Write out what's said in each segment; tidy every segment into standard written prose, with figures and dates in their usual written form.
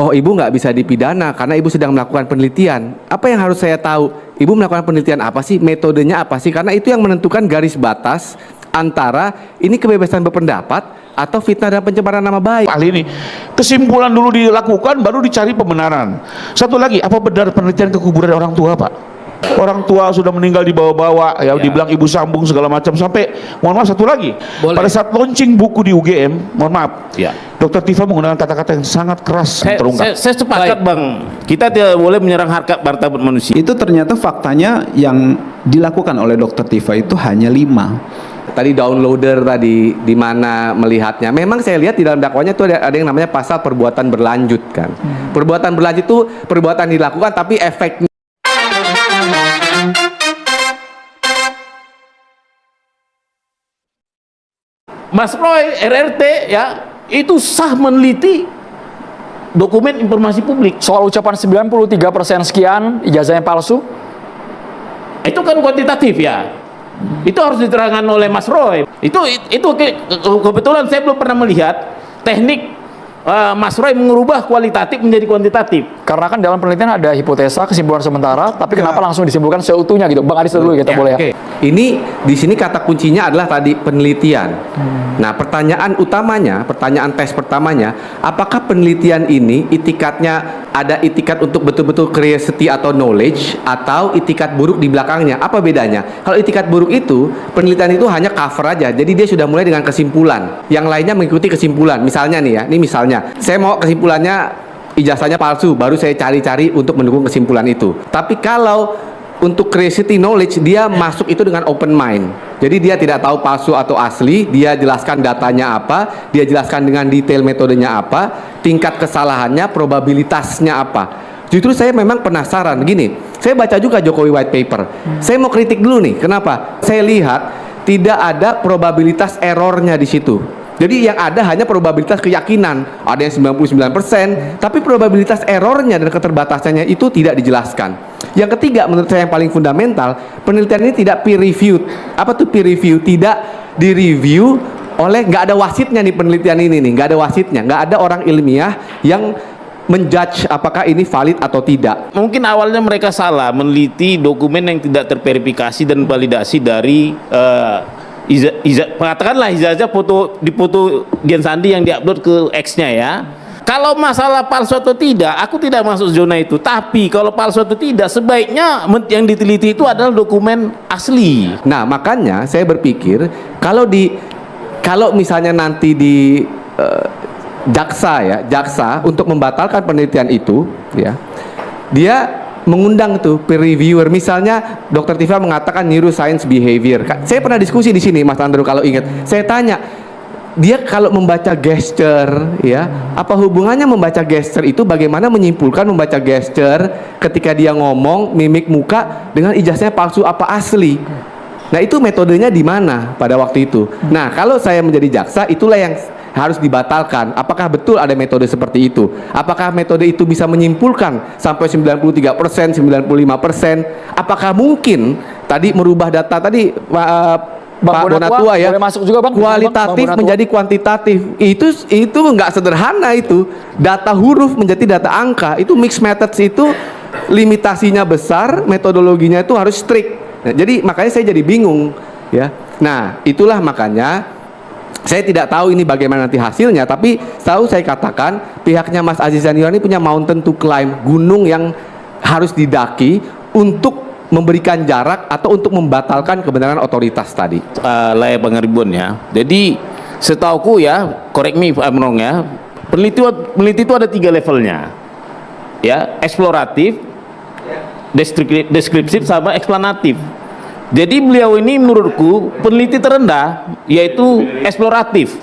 oh ibu nggak bisa dipidana karena ibu sedang melakukan penelitian. Apa yang harus saya tahu? Ibu melakukan penelitian apa sih? Metodenya apa sih? Karena itu yang menentukan garis batas antara ini kebebasan berpendapat atau fitnah dan pencemaran nama baik. Ahli ini kesimpulan dulu dilakukan, baru dicari pembenaran. Satu lagi, apa benar penelitian kekuburan orang tua, Pak? Orang tua sudah meninggal dibawa-bawa, ya, dibilang ibu sambung segala macam, sampai mohon maaf satu lagi. Boleh. Pada saat launching buku di UGM, mohon maaf, Dr. Tifa menggunakan kata-kata yang sangat keras terungkap. Saya sepakat, Bang. Kita tidak boleh menyerang harkat martabat manusia. Itu ternyata faktanya yang dilakukan oleh Dr. Tifa itu hanya 5. Tadi downloader tadi di mana melihatnya. Memang saya lihat di dalam dakwanya itu ada yang namanya pasal perbuatan berlanjut kan. Perbuatan berlanjut itu perbuatan dilakukan tapi efeknya Mas Roy, RRT ya, itu sah meneliti dokumen informasi publik. Soal ucapan 93% sekian ijazahnya palsu, Itu kan kuantitatif ya. Itu harus diterangkan oleh Mas Roy. Itu kebetulan saya belum pernah melihat teknik Mas Roy mengubah kualitatif menjadi kuantitatif. karena kan dalam penelitian ada hipotesa, kesimpulan sementara, tapi kenapa langsung disimpulkan seutuhnya gitu? Bang Adis dulu kita boleh ya. Oke. Ini di sini kata kuncinya adalah tadi penelitian. Nah, pertanyaan utamanya, pertanyaan tes pertamanya, apakah penelitian ini itikatnya ada itikat untuk betul-betul curiosity atau knowledge atau itikat buruk di belakangnya? Apa bedanya? Kalau itikat buruk itu, penelitian itu hanya cover aja. Jadi dia sudah mulai dengan kesimpulan. Yang lainnya mengikuti kesimpulan. Misalnya nih ya, ini misalnya, saya mau kesimpulannya ijazahnya palsu, baru saya cari-cari untuk mendukung kesimpulan itu. Tapi kalau untuk curiosity knowledge, dia masuk itu dengan open mind. Jadi dia tidak tahu palsu atau asli, dia jelaskan datanya apa, dia jelaskan dengan detail metodenya apa, tingkat kesalahannya, probabilitasnya apa. Justru saya memang penasaran, gini, saya baca juga Jokowi White Paper. Saya mau kritik dulu nih, kenapa? Saya lihat tidak ada probabilitas errornya di situ. Jadi yang ada hanya probabilitas keyakinan, ada yang 99%, tapi probabilitas errornya dan keterbatasannya itu tidak dijelaskan. Yang ketiga, menurut saya yang paling fundamental, penelitian ini tidak peer reviewed. Apa tuh peer review? Tidak direview oleh, nggak ada wasitnya nih penelitian ini nih, nggak ada wasitnya, nggak ada orang ilmiah yang menjudge apakah ini valid atau tidak. Mungkin awalnya mereka salah meneliti dokumen yang tidak terverifikasi dan validasi dari katakanlah ijazah foto Dian Sandi yang diupload ke X-nya ya. Kalau masalah palsu atau tidak, aku tidak masuk zona itu. Tapi kalau palsu atau tidak, sebaiknya yang diteliti itu adalah dokumen asli. Nah, makanya saya berpikir kalau misalnya nanti di jaksa untuk membatalkan penelitian itu, ya, dia mengundang tuh peer reviewer. Misalnya Dr. Tifa mengatakan neuroscience behavior. Saya pernah diskusi di sini, Mas Andrew, kalau ingat. Saya tanya, dia kalau membaca gesture, ya, apa hubungannya membaca gesture itu? Bagaimana menyimpulkan membaca gesture ketika dia ngomong, mimik muka dengan ijazahnya palsu apa asli? Nah, itu metodenya di mana pada waktu itu? Nah, kalau saya menjadi jaksa, itulah yang harus dibatalkan. Apakah betul ada metode seperti itu? Apakah metode itu bisa menyimpulkan sampai 93%, 95%? Apakah mungkin tadi merubah data tadi Pak Bonatua ya, boleh masuk juga, Bang, kualitatif Bang menjadi kuantitatif? Itu nggak sederhana itu. Data huruf menjadi data angka. Itu mixed methods itu limitasinya besar, metodologinya itu harus strict. Nah, jadi makanya saya jadi bingung ya. Nah, itulah makanya saya tidak tahu ini bagaimana nanti hasilnya, tapi tahu saya katakan pihaknya Mas Aziz Zaniar ini punya mountain to climb, gunung yang harus didaki untuk memberikan jarak atau untuk membatalkan kebenaran otoritas tadi. Layak Pangaribuan ya. Jadi setauku ya, correct me if I'm wrong ya, peneliti itu ada 3 levelnya ya, eksploratif, deskriptif sama eksplanatif. Jadi beliau ini menurutku peneliti terendah yaitu eksploratif.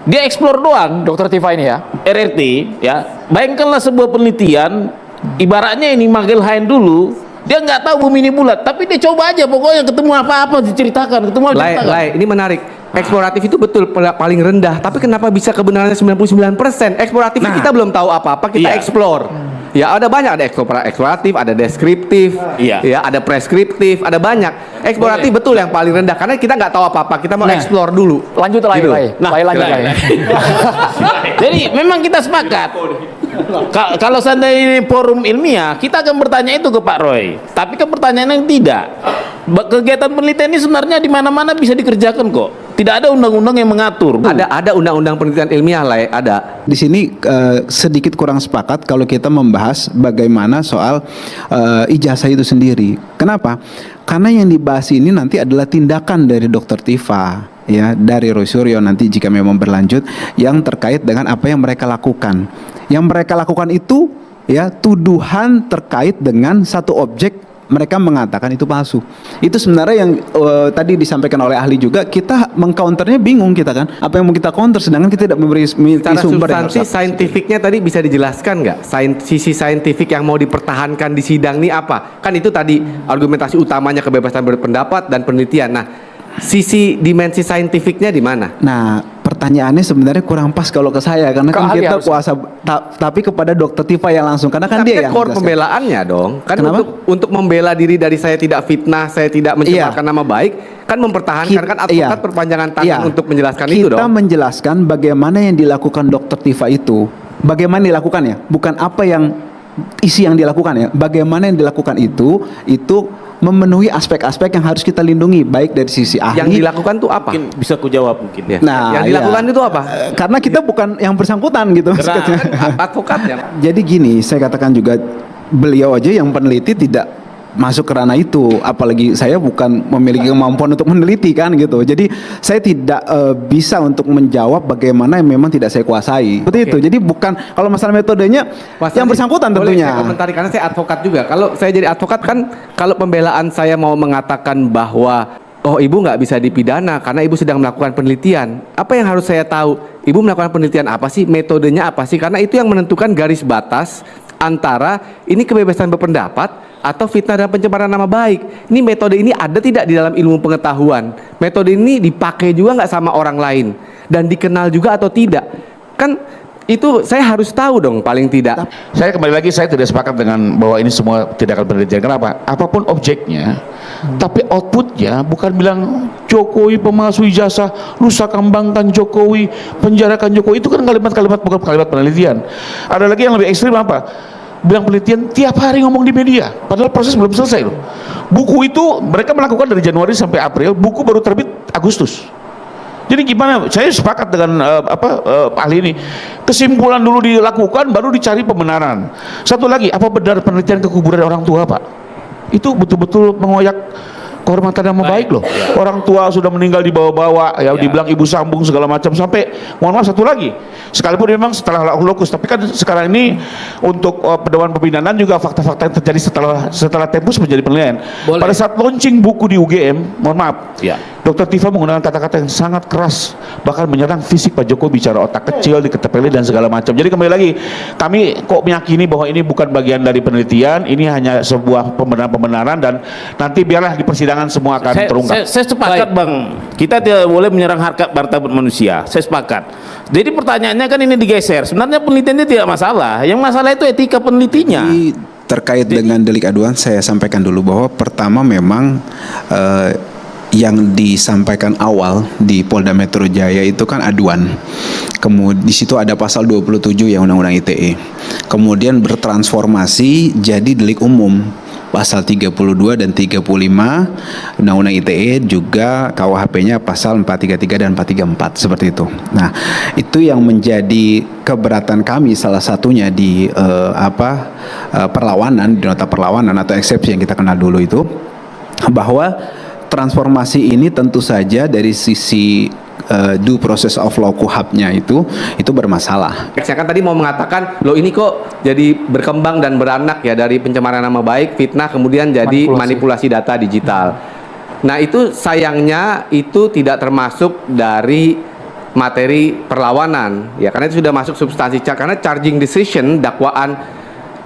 Dia eksplor doang. Dokter Tifa ini ya, RRT ya. Bayangkanlah sebuah penelitian, ibaratnya ini Magel Hain dulu, dia nggak tahu bumi ini bulat, tapi dia coba aja, pokoknya ketemu apa-apa diceritakan, Ini menarik. Eksploratif itu betul paling rendah, tapi kenapa bisa kebenarannya 99%? Eksploratif kita belum tahu apa-apa, kita eksplor. Ya ada banyak, ada eksploratif, ada deskriptif, Iya. ya ada preskriptif, ada banyak. Eksploratif betul yang paling rendah karena kita nggak tahu apa-apa, kita mau Nah. explore dulu. Lanjut lah, Gitu. lanjut lah. Jadi memang kita sepakat. Kalau seandainya ini forum ilmiah, kita akan bertanya itu ke Pak Roy. Tapi kan pertanyaan yang tidak. Kegiatan penelitian ini sebenarnya di mana-mana bisa dikerjakan kok. Tidak ada undang-undang yang mengatur. Bu. Ada undang-undang penelitian ilmiah lah, ada. Di sini sedikit kurang sepakat kalau kita membahas bagaimana soal ijazah itu sendiri. Kenapa? Karena yang dibahas ini nanti adalah tindakan dari Dr. Tifa, ya, dari Roy Suryo nanti jika memang berlanjut yang terkait dengan apa yang mereka lakukan. Yang mereka lakukan itu, ya, tuduhan terkait dengan satu objek. Mereka mengatakan itu palsu. Itu sebenarnya yang tadi disampaikan oleh ahli juga. Kita mengcounternya bingung kita kan. Apa yang mau kita counter sedangkan kita tidak memberi Secara sumber yang substansi lengkap. saintifiknya tadi bisa dijelaskan nggak? Sisi saintifik yang mau dipertahankan di sidang ini apa? Kan itu tadi argumentasi utamanya kebebasan berpendapat dan penelitian. Nah, sisi dimensi saintifiknya di mana? Nah, pertanyaannya sebenarnya kurang pas kalau ke saya karena Ke kan ahli kita harusnya. kuasa tapi kepada Dr. Tifa yang langsung karena kan Tapi dia yang core menjelaskan. pembelaannya dong. Kan Kenapa? untuk membela diri dari saya tidak fitnah, saya tidak mencemarkan nama baik, kan mempertahankan kan advokat Iya. perpanjangan tangan Iya. untuk menjelaskan kita itu dong. Kita menjelaskan bagaimana yang dilakukan Dr. Tifa itu. Bagaimana dilakukannya? Bukan apa yang isi yang dilakukan ya. Bagaimana yang dilakukan itu memenuhi aspek-aspek yang harus kita lindungi baik dari sisi ahli. Yang dilakukan tuh apa? Mungkin bisa ku jawab mungkin. Ya. Nah, yang iya. dilakukan itu apa? Karena kita bukan yang bersangkutan gitu. Kan advokatnya. Jadi gini, saya katakan juga beliau aja yang peneliti tidak masuk ke ranah itu, apalagi saya bukan memiliki kemampuan untuk meneliti kan gitu. Jadi saya tidak bisa untuk menjawab bagaimana yang memang tidak saya kuasai. Seperti itu. Jadi bukan kalau masalah metodenya Mas yang Adi, bersangkutan boleh tentunya. saya komentari karena saya advokat juga. Kalau saya jadi advokat kan, kalau pembelaan saya mau mengatakan bahwa oh ibu nggak bisa dipidana karena ibu sedang melakukan penelitian. Apa yang harus saya tahu? Ibu melakukan penelitian apa sih? Metodenya apa sih? Karena itu yang menentukan garis batas antara ini kebebasan berpendapat atau fitnah dan pencemaran nama baik. Ini metode ini ada tidak di dalam ilmu pengetahuan? Metode ini dipakai juga nggak sama orang lain dan dikenal juga atau tidak? Kan itu saya harus tahu dong paling tidak. Saya kembali lagi, saya tidak sepakat dengan bahwa ini semua tindakan penelitian. Kenapa? Apapun objeknya, tapi outputnya bukan bilang Jokowi pemalsu ijazah, rusak kembangkan Jokowi, penjarakan Jokowi. Itu kan kalimat-kalimat bukan kalimat penelitian. Ada lagi yang lebih ekstrim apa? Bilang penelitian tiap hari ngomong di media, padahal proses belum selesai loh. Buku itu mereka melakukan dari Januari sampai April, buku baru terbit Agustus. Jadi gimana? Saya sepakat dengan ahli ini. Kesimpulan dulu dilakukan, baru dicari pembenaran. Satu lagi, apa benar penelitian kekuburan orang tua, Pak? Itu betul-betul mengoyak kehormatan nama baik loh. Orang tua sudah meninggal dibawa-bawa, ya dibilang ibu sambung segala macam sampai. Mohon maaf satu lagi, sekalipun memang setelah lokus, tapi kan sekarang ini untuk pedoman pembinaan juga fakta-fakta yang terjadi setelah Tempus menjadi penilaian. Boleh. Pada saat launching buku di UGM, mohon maaf, Ya. Dr. Tifa menggunakan kata-kata yang sangat keras, bahkan menyerang fisik Pak Jokowi, bicara otak kecil, diketepeli dan segala macam. Jadi kembali lagi, kami kok meyakini bahwa ini bukan bagian dari penelitian, ini hanya sebuah pembenaran dan nanti biarlah di persidangan semua akan terungkap. Saya sepakat Bang, kita tidak boleh menyerang harkat martabat manusia. Saya sepakat. Jadi pertanyaannya kan ini digeser. Sebenarnya penelitiannya tidak masalah. Yang masalah itu etika penelitinya. Jadi, terkait dengan delik aduan saya sampaikan dulu bahwa pertama memang yang disampaikan awal di Polda Metro Jaya itu kan aduan. Kemudian di situ ada pasal 27 ya Undang-Undang ITE. Kemudian bertransformasi jadi delik umum. Pasal 32 dan 35 Undang-Undang ITE, juga KUHP-nya pasal 433 dan 434 seperti itu. Nah, itu yang menjadi keberatan kami salah satunya di perlawanan, di nota perlawanan atau eksepsi yang kita kenal dulu itu, bahwa transformasi ini tentu saja dari sisi due process of law KUHP-nya itu bermasalah. Saya kan tadi mau mengatakan, loh ini kok jadi berkembang dan beranak ya dari pencemaran nama baik, fitnah, kemudian jadi manipulasi data digital. Nah itu sayangnya itu tidak termasuk dari materi perlawanan ya, karena itu sudah masuk substansi, karena charging decision, dakwaan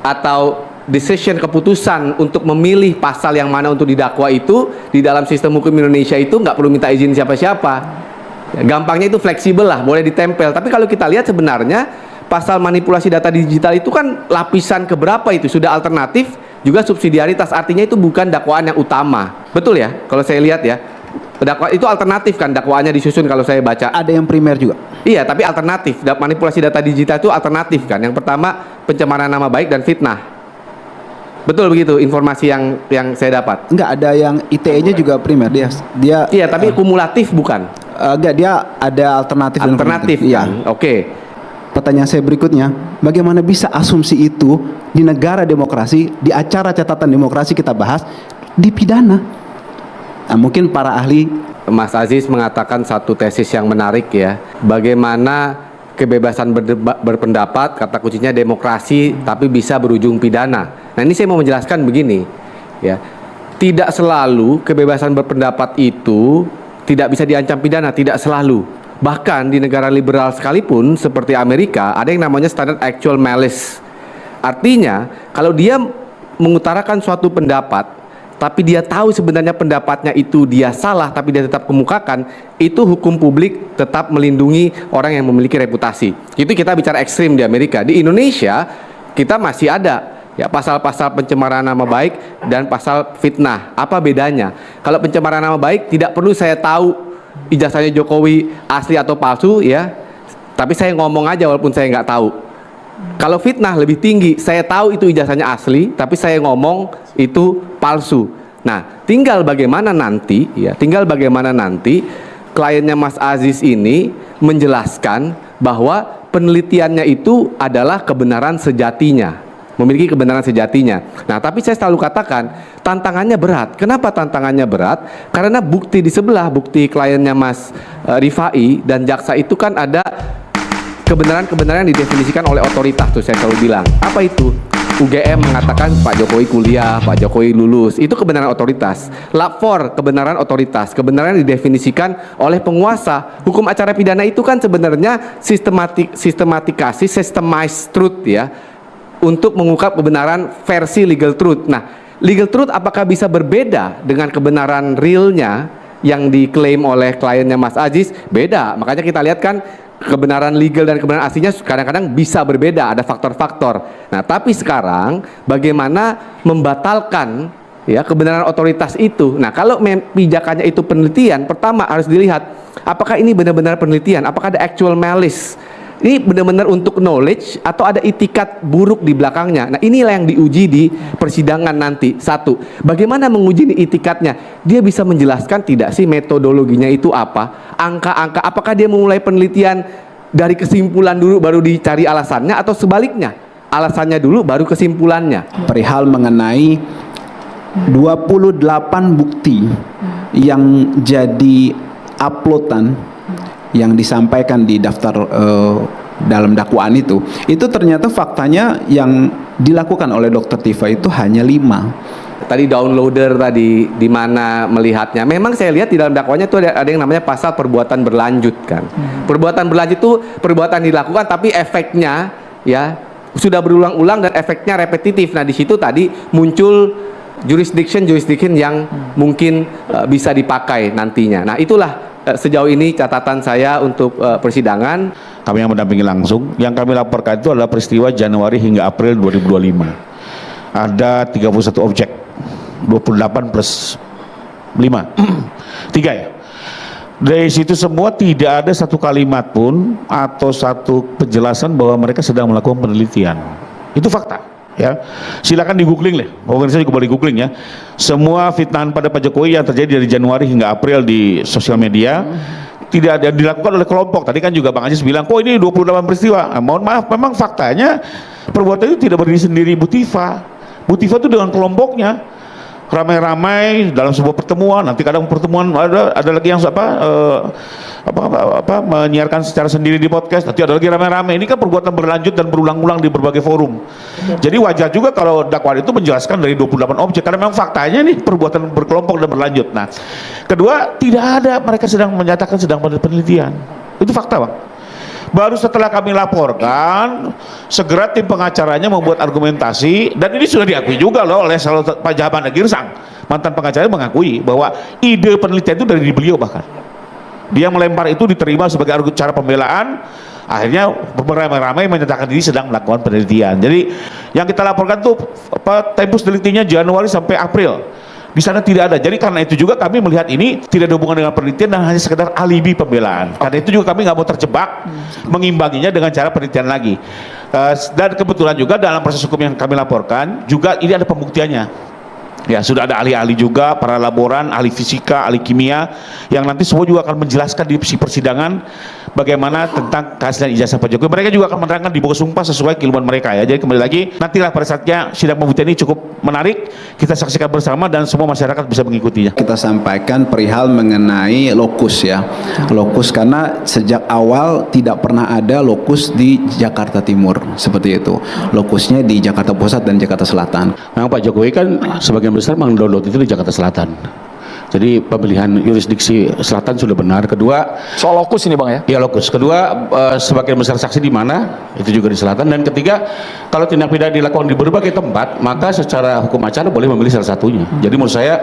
atau decision, keputusan untuk memilih pasal yang mana untuk didakwa itu di dalam sistem hukum Indonesia itu nggak perlu minta izin siapa-siapa. Ya, gampangnya itu fleksibel lah, boleh ditempel. Tapi kalau kita lihat sebenarnya pasal manipulasi data digital itu kan lapisan keberapa itu? Sudah alternatif, juga subsidiaritas, artinya itu bukan dakwaan yang utama. Betul ya? Kalau saya lihat ya, dakwaan itu alternatif kan, dakwaannya disusun kalau saya baca. Ada yang primer juga. Iya, tapi alternatif. Manipulasi data digital itu alternatif kan. Yang pertama pencemaran nama baik dan fitnah. Betul begitu informasi yang saya dapat. Enggak, ada yang ITE-nya juga primer dia. Iya, tapi kumulatif bukan. Enggak, dia ada alternatif dan Alternatif primer. kan. Iya. Oke. Pertanyaan saya berikutnya, bagaimana bisa asumsi itu di negara demokrasi, di acara catatan demokrasi kita bahas, dipidana? Nah, mungkin para ahli. Mas Aziz mengatakan satu tesis yang menarik ya. Bagaimana kebebasan berpendapat, kata kuncinya demokrasi, tapi bisa berujung pidana. Nah, ini saya mau menjelaskan begini ya. Tidak selalu kebebasan berpendapat itu tidak bisa diancam pidana, tidak selalu. Bahkan di negara liberal sekalipun seperti Amerika ada yang namanya standard actual malice. Artinya kalau dia mengutarakan suatu pendapat tapi dia tahu sebenarnya pendapatnya itu dia salah tapi dia tetap kemukakan, itu hukum publik tetap melindungi orang yang memiliki reputasi. Itu kita bicara ekstrim di Amerika. Di Indonesia kita masih ada ya pasal-pasal pencemaran nama baik dan pasal fitnah. Apa bedanya? Kalau pencemaran nama baik tidak perlu saya tahu ijazahnya Jokowi asli atau palsu ya, tapi saya ngomong aja walaupun saya nggak tahu. Kalau fitnah lebih tinggi, saya tahu itu ijazahnya asli tapi saya ngomong itu palsu. Nah, tinggal bagaimana nanti ya, kliennya Mas Aziz ini menjelaskan bahwa penelitiannya itu adalah kebenaran sejatinya, memiliki kebenaran sejatinya. Nah, tapi saya selalu katakan tantangannya berat. Kenapa tantangannya berat? Karena bukti di sebelah, bukti kliennya Mas Rifai dan jaksa itu kan ada kebenaran-kebenaran yang didefinisikan oleh otoritas tuh, saya selalu bilang. Apa itu? UGM mengatakan Pak Jokowi kuliah, Pak Jokowi lulus. Itu kebenaran otoritas. Lapor, kebenaran otoritas. Kebenaran didefinisikan oleh penguasa. Hukum acara pidana itu kan sebenarnya sistematikasi, systemized truth ya, untuk mengungkap kebenaran versi legal truth. Nah, legal truth apakah bisa berbeda dengan kebenaran realnya yang diklaim oleh kliennya Mas Aziz? Beda. Makanya kita lihat kan kebenaran legal dan kebenaran aslinya kadang-kadang bisa berbeda, ada faktor-faktor. Nah, tapi sekarang bagaimana membatalkan ya kebenaran otoritas itu? Nah, kalau pijakannya itu penelitian, pertama harus dilihat apakah ini benar-benar penelitian, apakah ada actual malice. Ini benar-benar untuk knowledge atau ada itikat buruk di belakangnya. Nah, inilah yang diuji di persidangan nanti. Satu, bagaimana menguji itikatnya? Dia bisa menjelaskan tidak sih metodologinya itu apa? Angka-angka, apakah dia memulai penelitian dari kesimpulan dulu baru dicari alasannya, atau sebaliknya? Alasannya dulu baru kesimpulannya. Perihal mengenai 28 bukti yang jadi uploadan yang disampaikan di daftar dalam dakwaan itu ternyata faktanya yang dilakukan oleh Dr. Tifa itu hanya 5. Tadi downloader tadi di mana melihatnya. Memang saya lihat di dalam dakwaannya itu ada yang namanya pasal perbuatan berlanjut kan. Perbuatan berlanjut itu perbuatan dilakukan tapi efeknya ya sudah berulang-ulang dan efeknya repetitif. Nah, di situ tadi muncul jurisdiction yang mungkin bisa dipakai nantinya. Nah, itulah sejauh ini catatan saya untuk persidangan. Kami yang mendampingi langsung, yang kami laporkan itu adalah peristiwa Januari hingga April 2025. Ada 31 objek, 28 plus 5 3 ya. Dari situ semua tidak ada satu kalimat pun atau satu penjelasan bahwa mereka sedang melakukan penelitian. Itu fakta ya. Silakan di googling lah, organisasi juga boleh googling ya. Semua fitnahan pada Pak Jokowi yang terjadi dari Januari hingga April di sosial media tidak ada dilakukan oleh kelompok. Tadi kan juga Bang Aziz bilang, kok ini 28 peristiwa. Nah, mohon maaf, memang faktanya perbuatan itu tidak berdiri sendiri Bu Tifa. Bu Tifa itu dengan kelompoknya ramai-ramai dalam sebuah pertemuan. Nanti kadang pertemuan ada lagi yang menyiarkan secara sendiri di podcast. Nanti ada lagi ramai-ramai. Ini kan perbuatan berlanjut dan berulang-ulang di berbagai forum. Jadi wajar juga kalau dakwaan itu menjelaskan dari 28 objek, karena memang faktanya nih perbuatan berkelompok dan berlanjut. Nah, kedua, tidak ada mereka sedang menyatakan sedang pada penelitian. Itu fakta, Bang. Baru setelah kami laporkan, segera tim pengacaranya membuat argumentasi, dan ini sudah diakui juga loh oleh Pak Jahaban Girsang, mantan pengacara, mengakui bahwa ide penelitian itu dari beliau. Bahkan dia melempar itu diterima sebagai cara pembelaan Akhirnya beramai-ramai menyatakan diri sedang melakukan penelitian. Jadi yang kita laporkan tuh tempus deliktinya Januari sampai April. Di sana tidak ada. Jadi karena itu juga kami melihat ini tidak ada hubungan dengan penelitian dan hanya sekedar alibi pembelaan. Karena itu juga kami nggak mau terjebak mengimbanginya dengan cara penelitian lagi. Dan kebetulan juga dalam proses hukum yang kami laporkan juga ini ada pembuktiannya. Ya, sudah ada ahli-ahli juga, para laboran, ahli fisika, ahli kimia, yang nanti semua juga akan menjelaskan di persidangan bagaimana tentang kehasilan ijazah Pak Jokowi. Mereka juga akan menerangkan di buku sumpah sesuai keilmuan mereka ya. Jadi kembali lagi, nantilah pada saatnya sidang pembuktian ini cukup menarik, kita saksikan bersama dan semua masyarakat bisa mengikutinya. Kita sampaikan perihal mengenai lokus ya. Lokus karena sejak awal tidak pernah ada lokus di Jakarta Timur seperti itu. Lokusnya di Jakarta Pusat dan Jakarta Selatan. Memang Pak Jokowi kan sebagian besar mendownload itu di Jakarta Selatan. Jadi pemilihan yurisdiksi selatan sudah benar. Kedua, Soal lokus ini Bang ya. ya lokus. Kedua, sebagian besar saksi di mana? Itu juga di selatan. Dan ketiga, kalau tindak pidana dilakukan di berbagai tempat, maka secara hukum acara boleh memilih salah satunya. Jadi menurut saya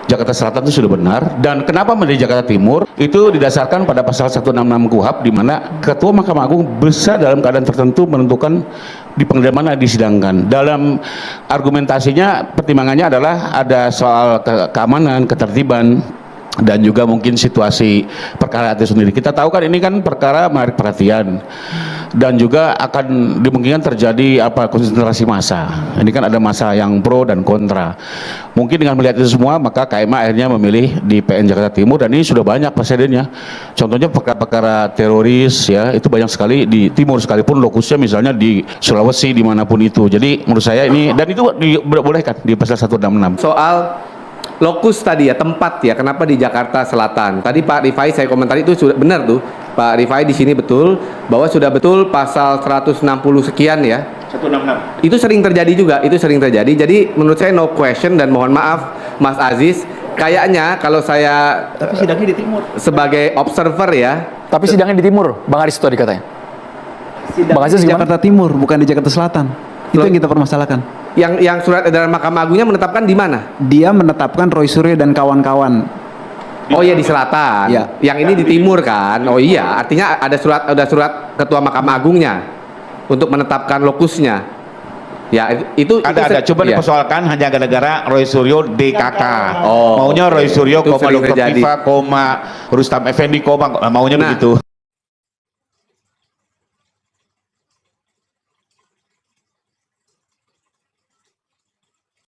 Jakarta Selatan itu sudah benar. Dan kenapa menjadi Jakarta Timur? Itu didasarkan pada pasal 166 KUHP di mana Ketua Mahkamah Agung bisa dalam keadaan tertentu menentukan di pengadilan mana disidangkan. Dalam argumentasinya pertimbangannya adalah ada soal keamanan, ketertiban, dan juga mungkin situasi perkara itu sendiri. Kita tahu kan ini kan perkara menarik perhatian dan juga akan dimungkinkan terjadi konsentrasi massa. Ini kan ada massa yang pro dan kontra. Mungkin dengan melihat itu semua maka KMA akhirnya memilih di PN Jakarta Timur dan ini sudah banyak presidennya. Contohnya perkara-perkara teroris ya itu banyak sekali di timur sekalipun lokusnya misalnya di Sulawesi dimanapun itu. Jadi menurut saya ini dan itu dibolehkan di pasal 166. Soal lokus tadi ya, tempat ya, kenapa di Jakarta Selatan? Tadi Pak Rifai saya komentari itu sudah benar tuh. Pak Rifai di sini betul bahwa sudah betul pasal 160 sekian ya. 166. Itu sering terjadi juga, itu sering terjadi. Jadi menurut saya no question dan mohon maaf Mas Aziz, kayaknya kalau saya Sidangnya di Timur. sebagai observer ya, Tapi sidangnya di timur, Bang Aris tadi katanya. Bang Aziz Di gimana? Jakarta Timur, bukan di Jakarta Selatan. Itu yang kita permasalahkan. yang surat edaran Mahkamah Agungnya menetapkan di mana? Dia menetapkan Roy Suryo dan kawan-kawan. Oh iya di selatan. Ya. Yang ini di timur kan? Oh iya, artinya ada surat Ketua Mahkamah Agungnya untuk menetapkan lokusnya. Ya, itu Ada. Coba ya. dipersoalkan hanya gara-gara Roy Suryo DKK. Oh, Maunya Roy Suryo, itu sering Dr. terjadi. Viva, Rustam Effendi, maunya Nah, begitu.